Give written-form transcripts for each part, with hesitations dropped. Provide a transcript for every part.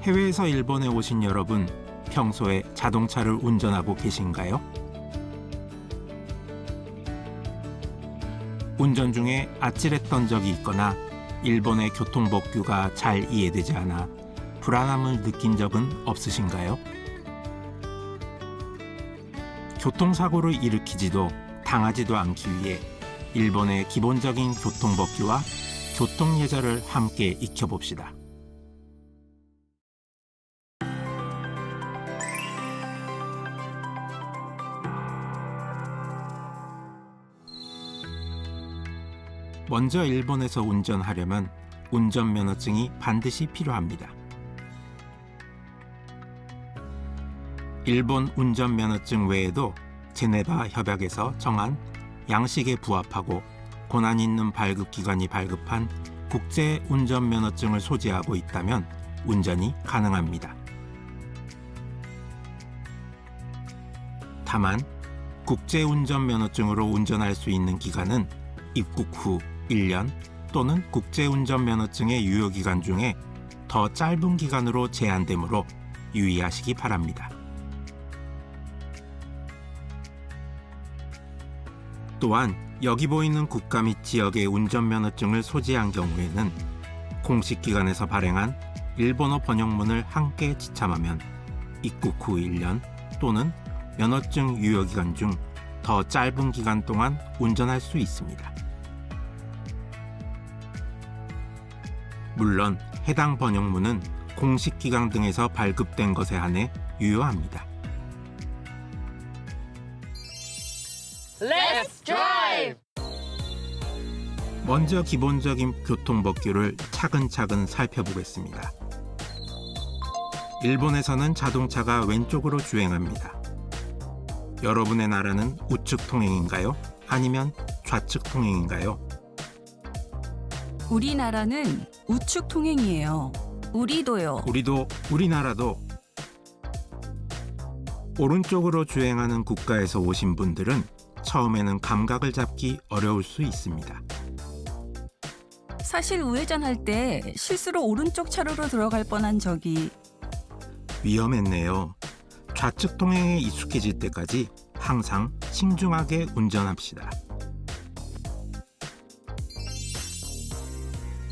해외에서 일본에 오신 여러분, 평소에 자동차를 운전하고 계신가요? 운전 중에 아찔했던 적이 있거나 일본의 교통법규가 잘 이해되지 않아 불안함을 느낀 적은 없으신가요? 교통사고를 일으키지도 당하지도 않기 위해 일본의 기본적인 교통법규와 교통예절을 함께 익혀봅시다. 먼저 일본에서 운전하려면 운전면허증이 반드시 필요합니다. 일본 운전면허증 외에도 제네바 협약에서 정한 양식에 부합하고 고난 있는 발급기관이 발급한 국제 운전면허증을 소지하고 있다면 운전이 가능합니다. 다만 국제 운전면허증으로 운전할 수 있는 기간은 입국 후 1년 또는 국제 운전면허증의 유효기간 중에 더 짧은 기간으로 제한되므로 유의하시기 바랍니다. 또한 여기 보이는 국가 및 지역의 운전면허증을 소지한 경우에는 공식 기관에서 발행한 일본어 번역문을 함께 지참하면 입국 후 1년 또는 면허증 유효기간 중 더 짧은 기간 동안 운전할 수 있습니다. 물론 해당 번역문은 공식 기관 등에서 발급된 것에 한해 유효합니다. Let's drive! 먼저 기본적인 교통법규를 차근차근 살펴보겠습니다. 일본에서는 자동차가 왼쪽으로 주행합니다. 여러분의 나라는 우측 통행인가요? 아니면 좌측 통행인가요? 우리나라는 우측 통행이에요. 우리도요. 우리나라도 오른쪽으로 주행하는 국가에서 오신 분들은 처음에는 감각을 잡기 어려울 수 있습니다. 사실 우회전할 때 실수로 오른쪽 차로로 들어갈 뻔한 적이 위험했네요. 좌측 통행에 익숙해질 때까지 항상 신중하게 운전합시다.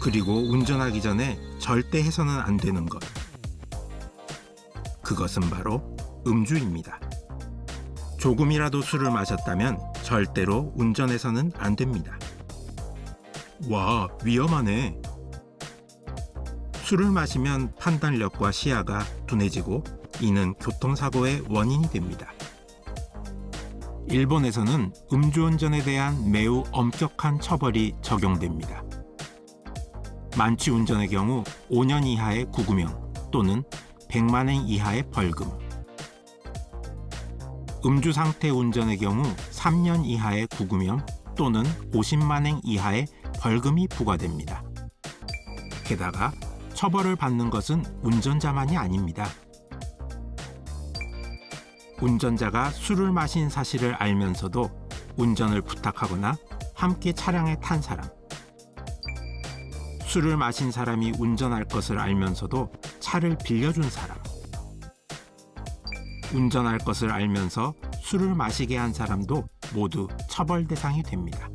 그리고 운전하기 전에 절대 해서는 안 되는 것. 그것은 바로 음주입니다. 조금이라도 술을 마셨다면 절대로 운전해서는 안 됩니다. 와, 위험하네. 술을 마시면 판단력과 시야가 둔해지고 이는 교통사고의 원인이 됩니다. 일본에서는 음주운전에 대한 매우 엄격한 처벌이 적용됩니다. 만취운전의 경우 5년 이하의 구금형 또는 100만 엔 이하의 벌금, 음주 상태 운전의 경우 3년 이하의 구금형 또는 50만 엔 이하의 벌금이 부과됩니다. 게다가 처벌을 받는 것은 운전자만이 아닙니다. 운전자가 술을 마신 사실을 알면서도 운전을 부탁하거나 함께 차량에 탄 사람, 술을 마신 사람이 운전할 것을 알면서도 차를 빌려준 사람, 운전할 것을 알면서 술을 마시게 한 사람도 모두 처벌 대상이 됩니다.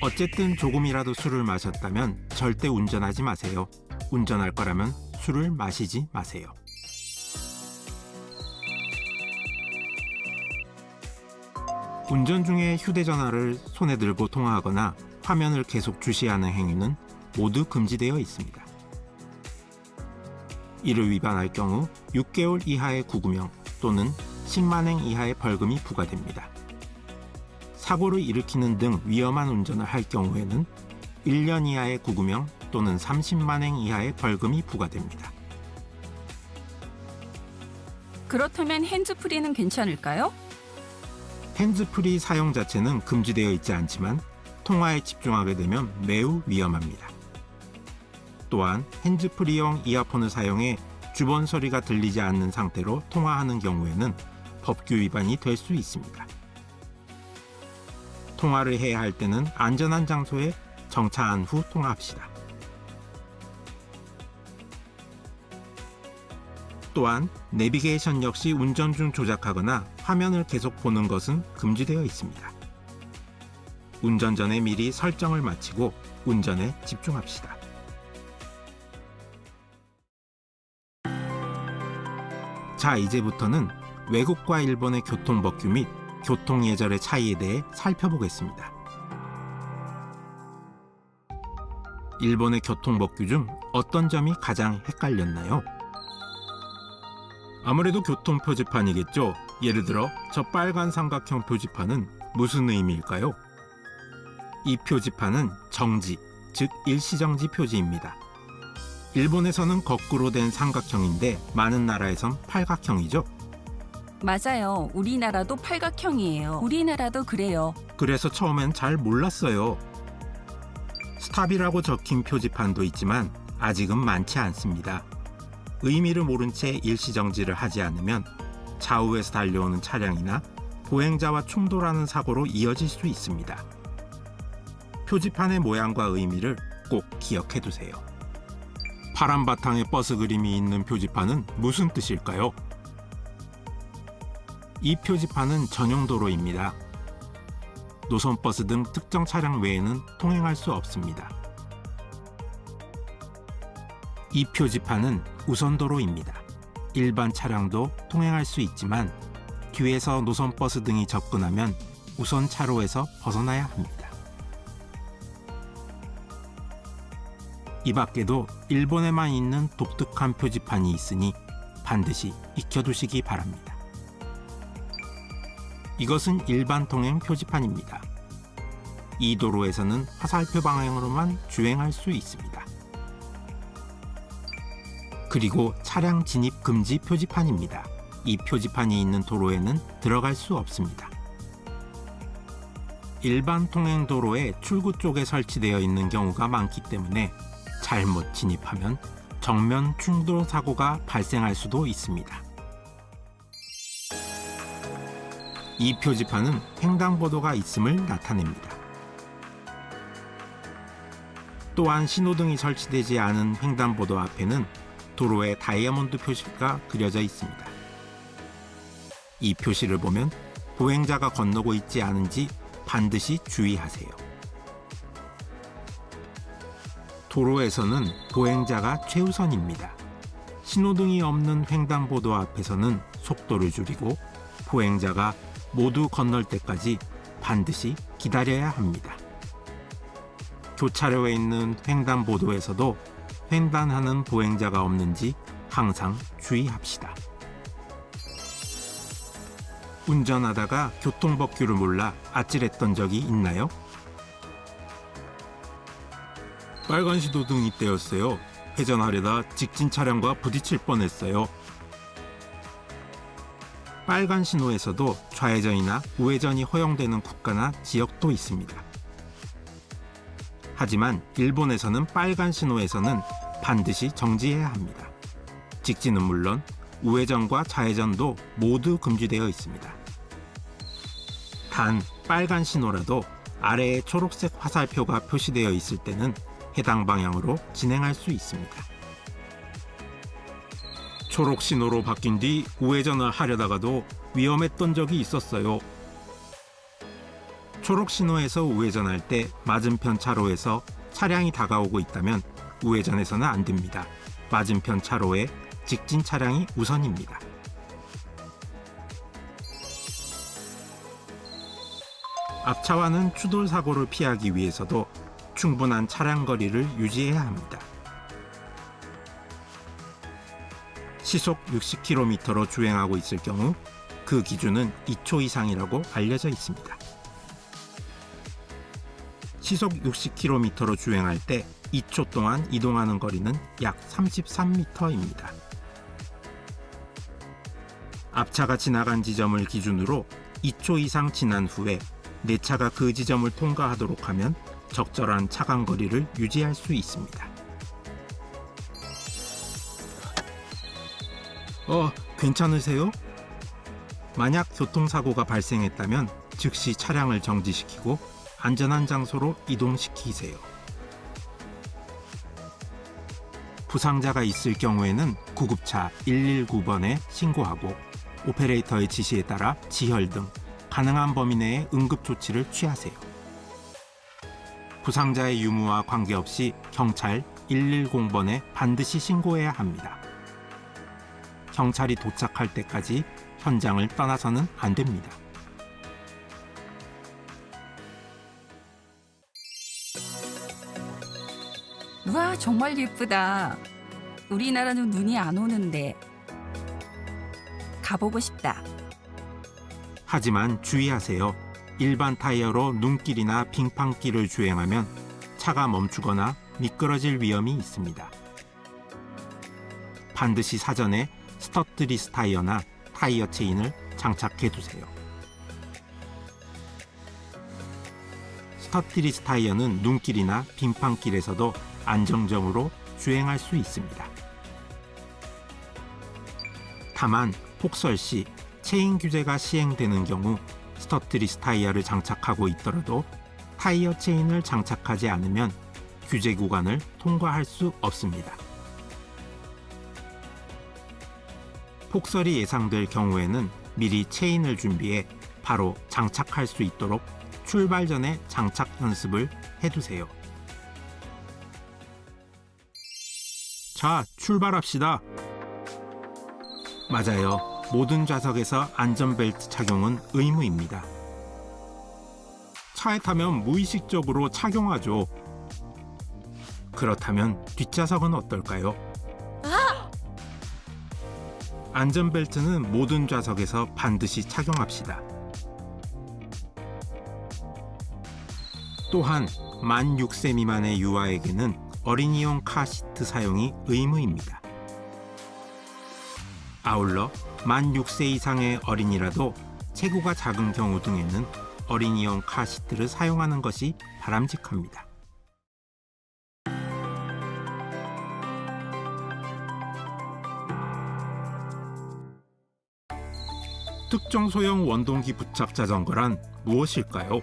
어쨌든 조금이라도 술을 마셨다면 절대 운전하지 마세요. 운전할 거라면 술을 마시지 마세요. 운전 중에 휴대전화를 손에 들고 통화하거나 화면을 계속 주시하는 행위는 모두 금지되어 있습니다. 이를 위반할 경우 6개월 이하의 구금형 또는 10만 엔 이하의 벌금이 부과됩니다. 사고를 일으키는 등 위험한 운전을 할 경우에는 1년 이하의 구금형 또는 30만 엔 이하의 벌금이 부과됩니다. 그렇다면 핸즈프리는 괜찮을까요? 핸즈프리 사용 자체는 금지되어 있지 않지만 통화에 집중하게 되면 매우 위험합니다. 또한 핸즈프리용 이어폰을 사용해 주변 소리가 들리지 않는 상태로 통화하는 경우에는 법규 위반이 될 수 있습니다. 통화를 해야 할 때는 안전한 장소에 정차한 후 통화합시다. 또한 내비게이션 역시 운전 중 조작하거나 화면을 계속 보는 것은 금지되어 있습니다. 운전 전에 미리 설정을 마치고 운전에 집중합시다. 자, 이제부터는 외국과 일본의 교통법규 및 교통예절의 차이에 대해 살펴보겠습니다. 일본의 교통법규 중 어떤 점이 가장 헷갈렸나요? 아무래도 교통표지판이겠죠. 예를 들어 저 빨간 삼각형 표지판은 무슨 의미일까요? 이 표지판은 정지, 즉 일시정지 표지입니다. 일본에서는 거꾸로 된 삼각형인데 많은 나라에선 팔각형이죠. 맞아요. 우리나라도 팔각형이에요. 우리나라도 그래요. 그래서 처음엔 잘 몰랐어요. 스탑이라고 적힌 표지판도 있지만 아직은 많지 않습니다. 의미를 모른 채 일시정지를 하지 않으면 좌우에서 달려오는 차량이나 보행자와 충돌하는 사고로 이어질 수 있습니다. 표지판의 모양과 의미를 꼭 기억해 두세요. 파란 바탕에 버스 그림이 있는 표지판은 무슨 뜻일까요? 이 표지판은 전용 도로입니다. 노선버스 등 특정 차량 외에는 통행할 수 없습니다. 이 표지판은 우선도로입니다. 일반 차량도 통행할 수 있지만 뒤에서 노선버스 등이 접근하면 우선 차로에서 벗어나야 합니다. 이 밖에도 일본에만 있는 독특한 표지판이 있으니 반드시 익혀두시기 바랍니다. 이것은 일반 통행 표지판입니다. 이 도로에서는 화살표 방향으로만 주행할 수 있습니다. 그리고 차량 진입 금지 표지판입니다. 이 표지판이 있는 도로에는 들어갈 수 없습니다. 일반 통행 도로의 출구 쪽에 설치되어 있는 경우가 많기 때문에 잘못 진입하면 정면 충돌 사고가 발생할 수도 있습니다. 이 표지판은 횡단보도가 있음을 나타냅니다. 또한 신호등이 설치되지 않은 횡단보도 앞에는 도로에 다이아몬드 표시가 그려져 있습니다. 이 표시를 보면 보행자가 건너고 있지 않은지 반드시 주의하세요. 도로에서는 보행자가 최우선입니다. 신호등이 없는 횡단보도 앞에서는 속도를 줄이고 보행자가 모두 건널 때까지 반드시 기다려야 합니다. 교차로에 있는 횡단보도에서도 횡단하는 보행자가 없는지 항상 주의합시다. 운전하다가 교통법규를 몰라 아찔했던 적이 있나요? 빨간 신호등이 떼었어요. 회전하려다 직진 차량과 부딪힐 뻔했어요. 빨간 신호에서도 좌회전이나 우회전이 허용되는 국가나 지역도 있습니다. 하지만 일본에서는 빨간 신호에서는 반드시 정지해야 합니다. 직진은 물론 우회전과 좌회전도 모두 금지되어 있습니다. 단 빨간 신호라도 아래에 초록색 화살표가 표시되어 있을 때는 해당 방향으로 진행할 수 있습니다. 초록 신호로 바뀐 뒤 우회전을 하려다가도 위험했던 적이 있었어요. 초록 신호에서 우회전할 때 맞은편 차로에서 차량이 다가오고 있다면 우회전해서는 안 됩니다. 맞은편 차로에 직진 차량이 우선입니다. 앞차와는 추돌 사고를 피하기 위해서도 충분한 차량 거리를 유지해야 합니다. 시속 60km로 주행하고 있을 경우 그 기준은 2초 이상이라고 알려져 있습니다. 시속 60km로 주행할 때 2초 동안 이동하는 거리는 약 33m입니다. 앞차가 지나간 지점을 기준으로 2초 이상 지난 후에 내 차가 그 지점을 통과하도록 하면 적절한 차간 거리를 유지할 수 있습니다. 괜찮으세요? 만약 교통사고가 발생했다면 즉시 차량을 정지시키고 안전한 장소로 이동시키세요. 부상자가 있을 경우에는 구급차 119번에 신고하고 오퍼레이터의 지시에 따라 지혈 등 가능한 범위 내의 응급 조치를 취하세요. 부상자의 유무와 관계없이 경찰 110번에 반드시 신고해야 합니다. 경찰이 도착할 때까지 현장을 떠나서는 안 됩니다. 와, 정말 예쁘다. 우리나라는 눈이 안 오는데 가보고 싶다. 하지만 주의하세요. 일반 타이어로 눈길이나 빙판길을 주행하면 차가 멈추거나 미끄러질 위험이 있습니다. 반드시 사전에 스터트리스 타이어나 타이어 체인을 장착해 두세요. 스터트리스 타이어는 눈길이나 빙판길에서도 안정적으로 주행할 수 있습니다. 다만 폭설 시 체인 규제가 시행되는 경우 스터트리스 타이어를 장착하고 있더라도 타이어 체인을 장착하지 않으면 규제 구간을 통과할 수 없습니다. 폭설이 예상될 경우에는 미리 체인을 준비해 바로 장착할 수 있도록 출발 전에 장착 연습을 해두세요. 자, 출발합시다. 맞아요. 모든 좌석에서 안전벨트 착용은 의무입니다. 차에 타면 무의식적으로 착용하죠. 그렇다면 뒷좌석은 어떨까요? 안전벨트는 모든 좌석에서 반드시 착용합시다. 또한 만 6세 미만의 유아에게는 어린이용 카시트 사용이 의무입니다. 아울러 만 6세 이상의 어린이라도 체구가 작은 경우 등에는 어린이용 카시트를 사용하는 것이 바람직합니다. 특정 소형 원동기 부착 자전거란 무엇일까요?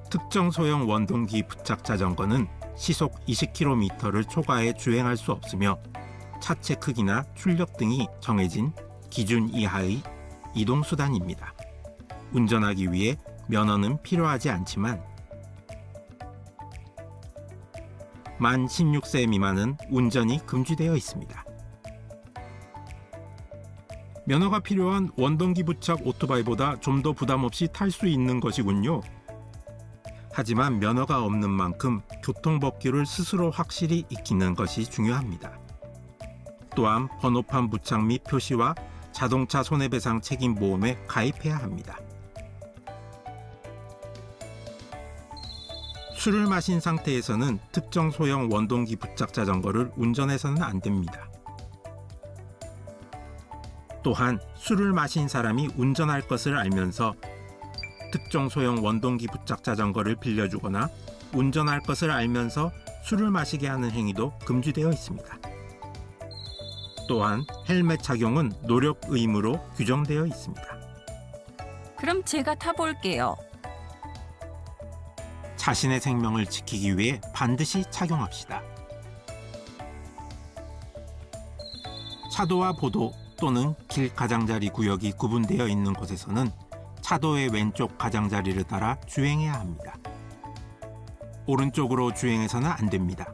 특정 소형 원동기 부착 자전거는 시속 20km를 초과해 주행할 수 없으며 차체 크기나 출력 등이 정해진 기준 이하의 이동수단입니다. 운전하기 위해 면허는 필요하지 않지만 만 16세 미만은 운전이 금지되어 있습니다. 면허가 필요한 원동기 부착 오토바이보다 좀 더 부담 없이 탈 수 있는 것이군요. 하지만 면허가 없는 만큼 교통법규를 스스로 확실히 익히는 것이 중요합니다. 또한 번호판 부착 및 표시와 자동차 손해배상 책임보험에 가입해야 합니다. 술을 마신 상태에서는 특정 소형 원동기 부착 자전거를 운전해서는 안 됩니다. 또한 술을 마신 사람이 운전할 것을 알면서 특정 소형 원동기 부착 자전거를 빌려주거나 운전할 것을 알면서 술을 마시게 하는 행위도 금지되어 있습니다. 또한 헬멧 착용은 노력 의무로 규정되어 있습니다. 그럼 제가 타볼게요. 자신의 생명을 지키기 위해 반드시 착용합시다. 차도와 보도 또는 길 가장자리 구역이 구분되어 있는 곳에서는 차도의 왼쪽 가장자리를 따라 주행해야 합니다. 오른쪽으로 주행해서는 안 됩니다.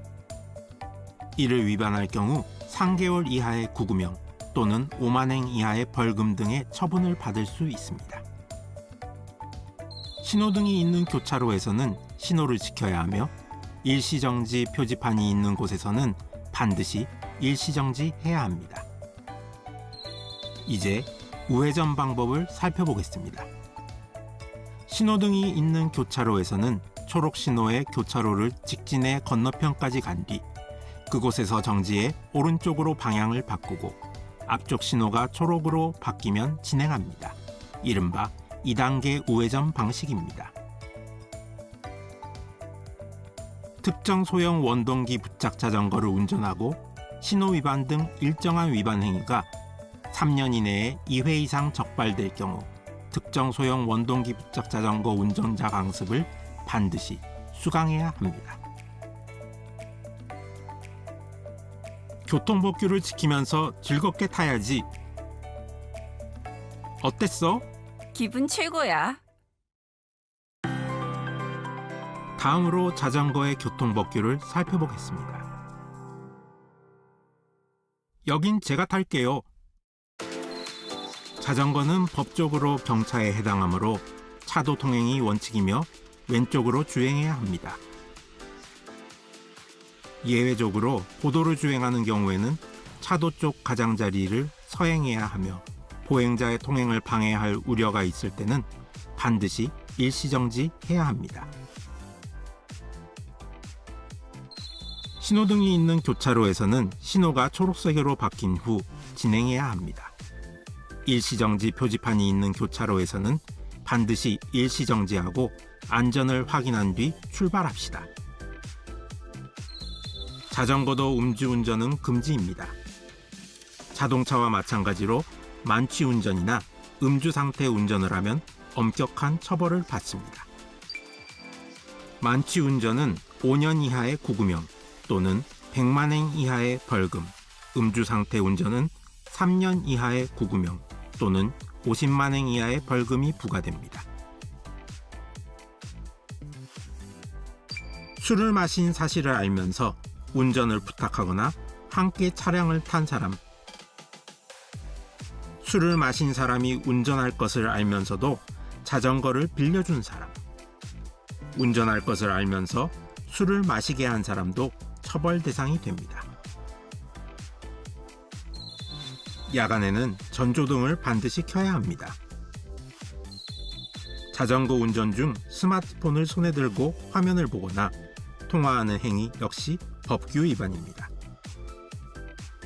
이를 위반할 경우 3개월 이하의 구금형 또는 5만엔 이하의 벌금 등의 처분을 받을 수 있습니다. 신호등이 있는 교차로에서는 신호를 지켜야 하며 일시정지 표지판이 있는 곳에서는 반드시 일시정지해야 합니다. 이제 우회전 방법을 살펴보겠습니다. 신호등이 있는 교차로에서는 초록신호의 교차로를 직진해 건너편까지 간 뒤 그곳에서 정지해 오른쪽으로 방향을 바꾸고 앞쪽 신호가 초록으로 바뀌면 진행합니다. 이른바 2단계 우회전 방식입니다. 특정 소형 원동기 부착 자전거를 운전하고 신호 위반 등 일정한 위반 행위가 3년 이내에 2회 이상 적발될 경우 특정 소형 원동기 부착 자전거 운전자 강습을 반드시 수강해야 합니다. 교통법규를 지키면서 즐겁게 타야지. 어땠어? 기분 최고야. 다음으로 자전거의 교통법규를 살펴보겠습니다. 여긴 제가 탈게요. 자전거는 법적으로 경차에 해당하므로 차도 통행이 원칙이며 왼쪽으로 주행해야 합니다. 예외적으로 보도를 주행하는 경우에는 차도 쪽 가장자리를 서행해야 하며 보행자의 통행을 방해할 우려가 있을 때는 반드시 일시정지해야 합니다. 신호등이 있는 교차로에서는 신호가 초록색으로 바뀐 후 진행해야 합니다. 일시정지 표지판이 있는 교차로에서는 반드시 일시정지하고 안전을 확인한 뒤 출발합시다. 자전거도 음주운전은 금지입니다. 자동차와 마찬가지로 만취운전이나 음주상태 운전을 하면 엄격한 처벌을 받습니다. 만취운전은 5년 이하의 구금형 또는 100만엔 이하의 벌금, 음주상태 운전은 3년 이하의 구금형 또는 50만엔 이하의 벌금이 부과됩니다. 술을 마신 사실을 알면서 운전을 부탁하거나 함께 차량을 탄 사람, 술을 마신 사람이 운전할 것을 알면서도 자전거를 빌려준 사람, 운전할 것을 알면서 술을 마시게 한 사람도 처벌 대상이 됩니다. 야간에는 전조등을 반드시 켜야 합니다. 자전거 운전 중 스마트폰을 손에 들고 화면을 보거나 통화하는 행위 역시 법규 위반입니다.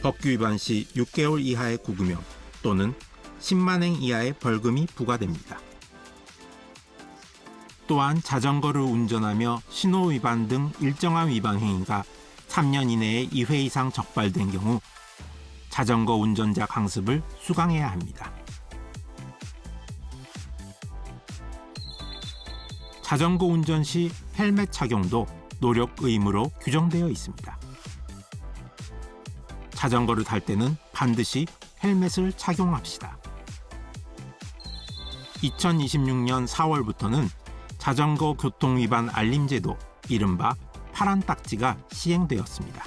법규 위반 시 6개월 이하의 구금형 또는 10만엔 이하의 벌금이 부과됩니다. 또한 자전거를 운전하며 신호 위반 등 일정한 위반 행위가 3년 이내에 2회 이상 적발된 경우 자전거 운전자 강습을 수강해야 합니다. 자전거 운전 시 헬멧 착용도 노력 의무로 규정되어 있습니다. 자전거를 탈 때는 반드시 헬멧을 착용합시다. 2026년 4월부터는 자전거 교통 위반 알림 제도, 이른바 파란 딱지가 시행되었습니다.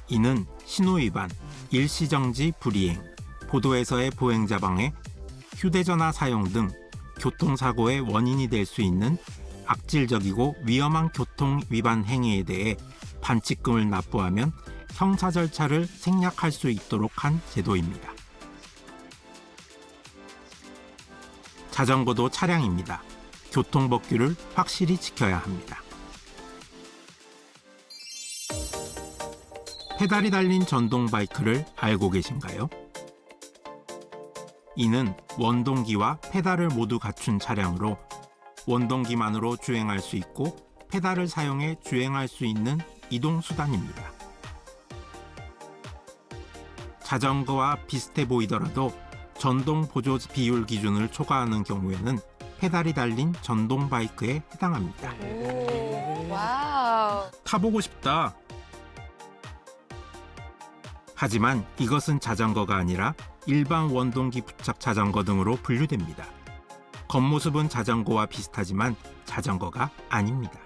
이는 신호 위반, 일시정지 불이행, 보도에서의 보행자 방해, 휴대전화 사용 등 교통사고의 원인이 될 수 있는 악질적이고 위험한 교통 위반 행위에 대해 반칙금을 납부하면 형사 절차를 생략할 수 있도록 한 제도입니다. 자전거도 차량입니다. 교통법규를 확실히 지켜야 합니다. 페달이 달린 전동 바이크를 알고 계신가요? 이는 원동기와 페달을 모두 갖춘 차량으로 원동기만으로 주행할 수 있고 페달을 사용해 주행할 수 있는 이동수단입니다. 자전거와 비슷해 보이더라도 전동 보조 비율 기준을 초과하는 경우에는 페달이 달린 전동 바이크에 해당합니다. 오, 와우. 타보고 싶다. 하지만 이것은 자전거가 아니라 일반 원동기 부착 자전거 등으로 분류됩니다. 겉모습은 자전거와 비슷하지만 자전거가 아닙니다.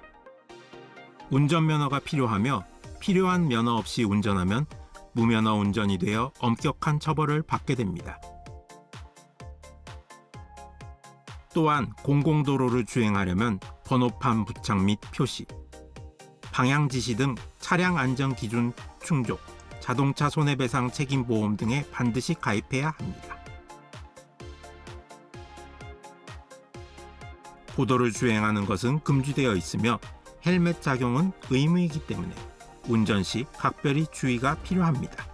운전면허가 필요하며 필요한 면허 없이 운전하면 무면허 운전이 되어 엄격한 처벌을 받게 됩니다. 또한 공공도로를 주행하려면 번호판 부착 및 표시, 방향 지시 등 차량 안전 기준 충족, 자동차 손해배상 책임보험 등에 반드시 가입해야 합니다. 보도를 주행하는 것은 금지되어 있으며 헬멧 착용은 의무이기 때문에 운전 시 각별히 주의가 필요합니다.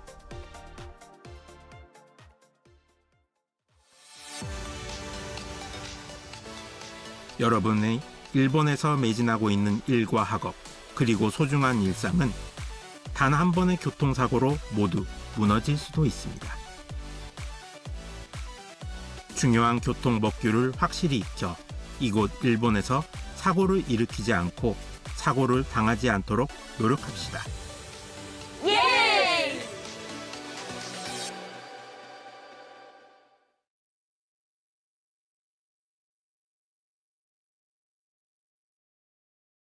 여러분의 일본에서 매진하고 있는 일과 학업, 그리고 소중한 일상은 단 한 번의 교통사고로 모두 무너질 수도 있습니다. 중요한 교통법규를 확실히 익혀 이곳 일본에서 사고를 일으키지 않고 사고를 당하지 않도록 노력합시다.